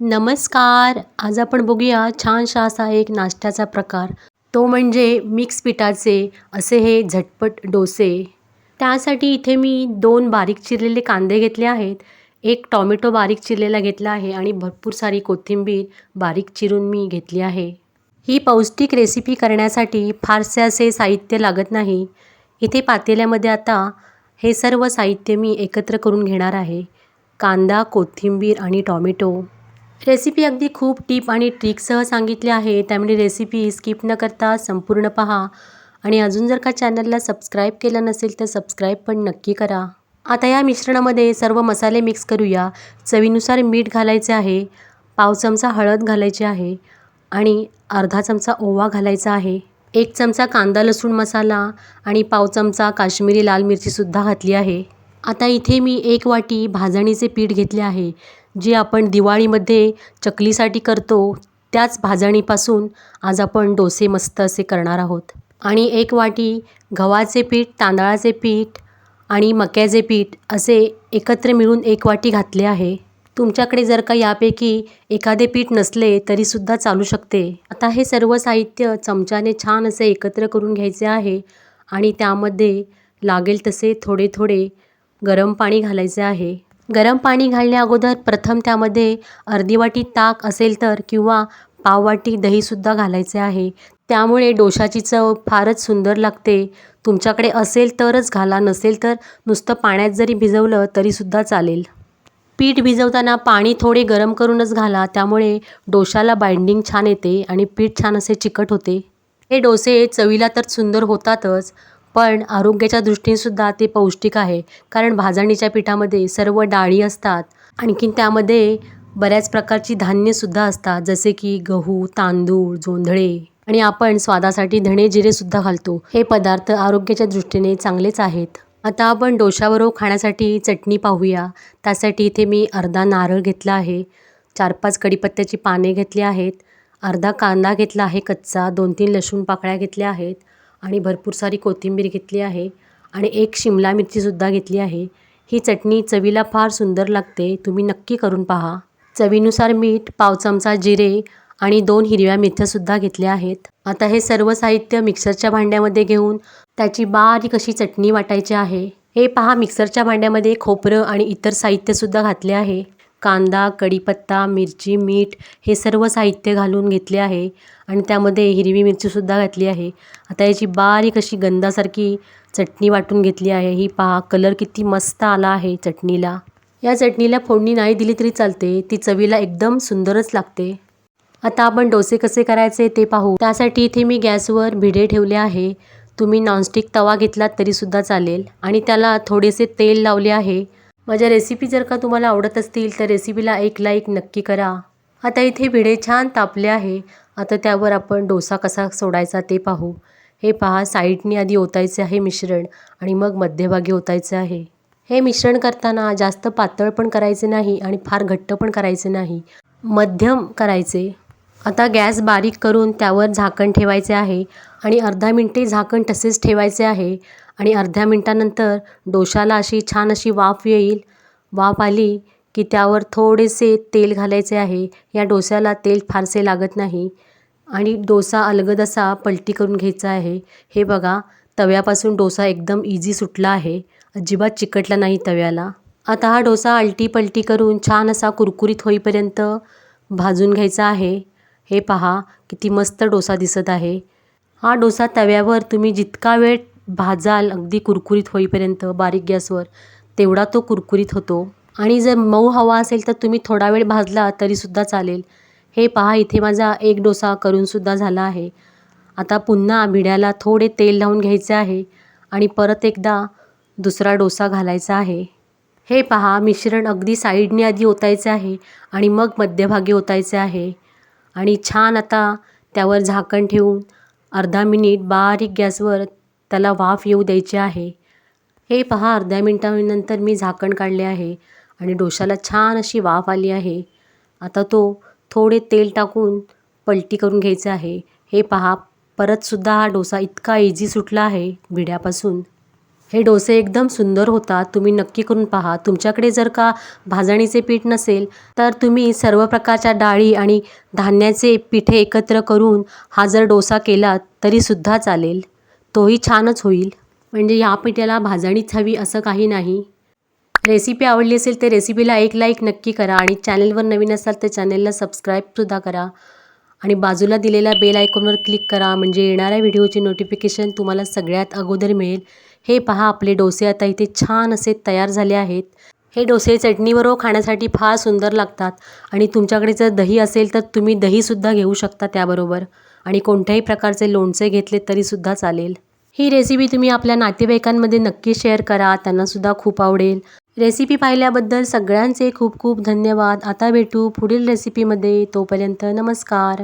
नमस्कार. आज आपण बघूया छानसा असा एक नाश्त्याचा प्रकार. तो म्हणजे मिक्स पिठाचे असे हे झटपट डोसे. त्यासाठी इथे मी 2 बारीक चिरलेले कांदे घेतले आहेत. 1 टोमॅटो बारीक चिरलेला घेतला आहे आणि भरपूर सारी कोथिंबीर बारीक चिरून मी घेतली आहे. ही पौष्टिक रेसिपी करण्यासाठी फारसे असे साहित्य लागत नाही. इथे पातेल्यामध्ये आता हे सर्व साहित्य मी एकत्र करून घेणार आहे. कांदा, कोथिंबीर आणि टोमॅटो. रेसिपी अगदी खूप टिप आणि ट्रिकसह सांगितली आहे, त्यामुळे रेसिपी स्किप न करता संपूर्ण पहा आणि अजून जर का चॅनलला सबस्क्राईब केलं नसेल तर सबस्क्राईब पण नक्की करा. आता या मिश्रणामध्ये सर्व मसाले मिक्स करूया. चवीनुसार मीठ घालायचे आहे, पाव चमचा हळद घालायची आहे आणि अर्धा चमचा ओवा घालायचा आहे. 1 चमचा कांदा लसूण मसाला आणि पाव चमचा काश्मीरी लाल मिरचीसुद्धा घातली आहे. आता इथे मी 1 वाटी भाजणीचे पीठ घेतले आहे. जे आपण दिवाळीमध्ये चकलीसाठी करतो त्याच भाजणीपासून आज आपण डोसे मस्त असे करणार आहोत. आणि 1 वाटी गव्हाचे पीठ, तांदळाचे पीठ आणि मक्याचे पीठ असे एकत्र मिळून 1 वाटी घातले आहे. तुमच्याकडे जर का यापैकी एखादे पीठ नसले तरीसुद्धा चालू शकते. आता हे सर्व साहित्य चमच्याने छान असे एकत्र करून घ्यायचे आहे आणि त्यामध्ये लागेल तसे थोडे थोडे गरम पाणी घालायचे आहे. गरम पाणी घालण्या अगोदर प्रथम त्यामध्ये अर्धी वाटी ताक असेल तर किंवा पाव वाटी दहीसुद्धा घालायचे आहे. त्यामुळे डोशाची चव फारच सुंदर लागते. तुमच्याकडे असेल तरच घाला, नसेल तर नुसतं पाण्यात जरी भिजवलं तरीसुद्धा चालेल. पीठ भिजवताना पाणी थोडे गरम करूनच घाला, त्यामुळे डोशाला बाइंडिंग छान येते आणि पीठ छान असे चिकट होते. हे डोसे चवीला तर सुंदर होतातच, पण आरोग्याच्या दृष्टीनेसुद्धा ते पौष्टिक आहे. कारण भाजणीच्या पिठामध्ये सर्व डाळी असतात. आणखीन त्यामध्ये बऱ्याच प्रकारची धान्यसुद्धा असतात, जसे की गहू, तांदूळ, जोंधळे आणि आपण स्वादासाठी धणे जिरेसुद्धा घालतो. हे पदार्थ आरोग्याच्या दृष्टीने चांगलेच आहेत. आता आपण डोशाबरोबर खाण्यासाठी चटणी पाहूया. त्यासाठी इथे मी अर्धा नारळ घेतला आहे, 4-5 कढीपत्त्याची पाने घेतली आहेत, अर्धा कांदा घेतला आहे कच्चा, 2-3 लसूण पाकळ्या घेतल्या आहेत आणि भरपूर सारी कोथिंबीर घेतली आहे आणि 1 शिमला मिरचीसुद्धा घेतली आहे. ही चटणी चवीला फार सुंदर लागते, तुम्ही नक्की करून पहा. चवीनुसार मीठ, पाव चमचा जिरे आणि 2 हिरव्या मिरच्यासुद्धा घेतल्या आहेत. आता हे सर्व साहित्य मिक्सरच्या भांड्यामध्ये घेऊन त्याची बारीक अशी चटणी वाटायची आहे. हे पहा, मिक्सरच्या भांड्यामध्ये खोबरं आणि इतर साहित्यसुद्धा घातले आहे. कांदा, कढीपत्ता, मिरची, मीठ हे सर्व साहित्य घालून घेतले आहे आणि त्यामध्ये हिरवी मिरचीसुद्धा घातली आहे. आता याची बारीक अशी गंधासारखी चटणी वाटून घेतली आहे. ही पहा, कलर किती मस्त आला आहे चटणीला. या चटणीला फोडणी नाही दिली तरी चालते, ती चवीला एकदम सुंदरच लागते. आता आपण डोसे कसे करायचे ते पाहू. त्यासाठी इथे मी गॅसवर भिडे ठेवले आहे. तुम्ही नॉनस्टिक तवा घेतलात तरीसुद्धा चालेल आणि त्याला थोडेसे तेल लावले आहे. माझ्या रेसिपी जर का तुम्हाला आवडत असतील तर रेसिपीला एक लाईक नक्की करा. आता इथे भिडे छान तापले आहे. आता त्यावर आपण डोसा कसा सोडायचा ते पाहू. हे पहा, साईडने आधी ओतायचे आहे मिश्रण आणि मग मध्यभागी ओतायचे आहे. हे मिश्रण करताना जास्त पातळ पण करायचे नाही आणि फार घट्ट पण करायचे नाही, मध्यम करायचे. आता गॅस बारीक करून त्यावर झाकण ठेवायचे आहे आणि अर्धा मिनिटे झाकण तसेच ठेवायचे आहे आणि अर्ध्या मिनिटानंतर डोशाला अशी छान अशी वाफ येईल. वाफ आली की त्यावर थोडेसे तेल घालायचे आहे. या डोस्याला तेल फारसे लागत नाही आणि डोसा अलगद असा पलटी करून घ्यायचा आहे. हे बघा, तव्यापासून डोसा एकदम इझी सुटला आहे, अजिबात चिकटला नाही तव्याला. आता हा डोसा आलटी पलटी करून छान असा कुरकुरीत होईपर्यंत भाजून घ्यायचा आहे. हे पहा, किती मस्त डोसा दिसत आहे. हा डोसा तव्यावर तुम्ही जितका वेळ भाजाल अगदी कुरकुरीत होईपर्यंत बारीक गॅसवर, तेवढा तो कुरकुरीत होतो. आणि जर मऊ हवा असेल तर तुम्ही थोडा वेळ भाजला तरीसुद्धा चालेल. हे पहा, इथे माझा 1 डोसा करूनसुद्धा झाला आहे. आता पुन्हा भिड्याला थोडे तेल लावून घ्यायचे आहे आणि परत एकदा दुसरा डोसा घालायचा आहे. हे पहा, मिश्रण अगदी साईडने आधी ओतायचे आहे आणि मग मध्यभागी ओतायचे आहे आणि छान आता त्यावर झाकण ठेवून अर्धा मिनिट बारीक गॅसवर त्याला वाफ येऊ द्यायची आहे. हे पहा, अर्ध्या मिनिटानंतर मी झाकण काढले आहे आणि डोशाला छान अशी वाफ आली आहे. आता तो थोडे तेल टाकून पलटी करून घ्यायचा आहे. हे पहा, परतसुद्धा हा डोसा इतका इझी सुटला आहे भिड्यापासून. हे डोसे एकदम सुंदर होतात. तुम्ही नक्की करून पहा. तुमच्याकडे जर का भाजणीचे पीठ नसेल तर तुम्ही सर्व प्रकारच्या डाळी आणि धान्याचे पिठे एकत्र करून हा जर डोसा केलात तरीसुद्धा चालेल. तोही छानच होईल. म्हणजे या पिठाला भाजणीच हवी असं काही नाही. रेसिपी आवडली असेल तर रेसिपीला एक लाईक नक्की करा आणि चॅनलवर नवीन असाल तर चॅनलला सबस्क्राईबसुद्धा करा आणि बाजूला दिलेल्या बेल आयकॉनवर क्लिक करा म्हणजे येणाऱ्या व्हिडिओची नोटिफिकेशन तुम्हाला सगळ्यात अगोदर मिळेल. हे पहा आपले डोसे आता इथे छान असे तयार झाले आहेत. हे डोसे चटणीबरोबर खाण्यासाठी फार सुंदर लागतात आणि तुमच्याकडे जर दही असेल तर तुम्ही दहीसुद्धा घेऊ शकता त्याबरोबर आणि कोणत्याही प्रकारचे लोणचे घेतले तरीसुद्धा चालेल. ही रेसिपी तुम्ही आपल्या नातेवाईकांमध्ये नक्की शेअर करा. त्यांनासुद्धा खूप आवडेल. रेसिपी पाहिल्याबद्दल सगळ्यांचे खूप खूप धन्यवाद. आता भेटू पुढील रेसिपीमध्ये. तोपर्यंत नमस्कार.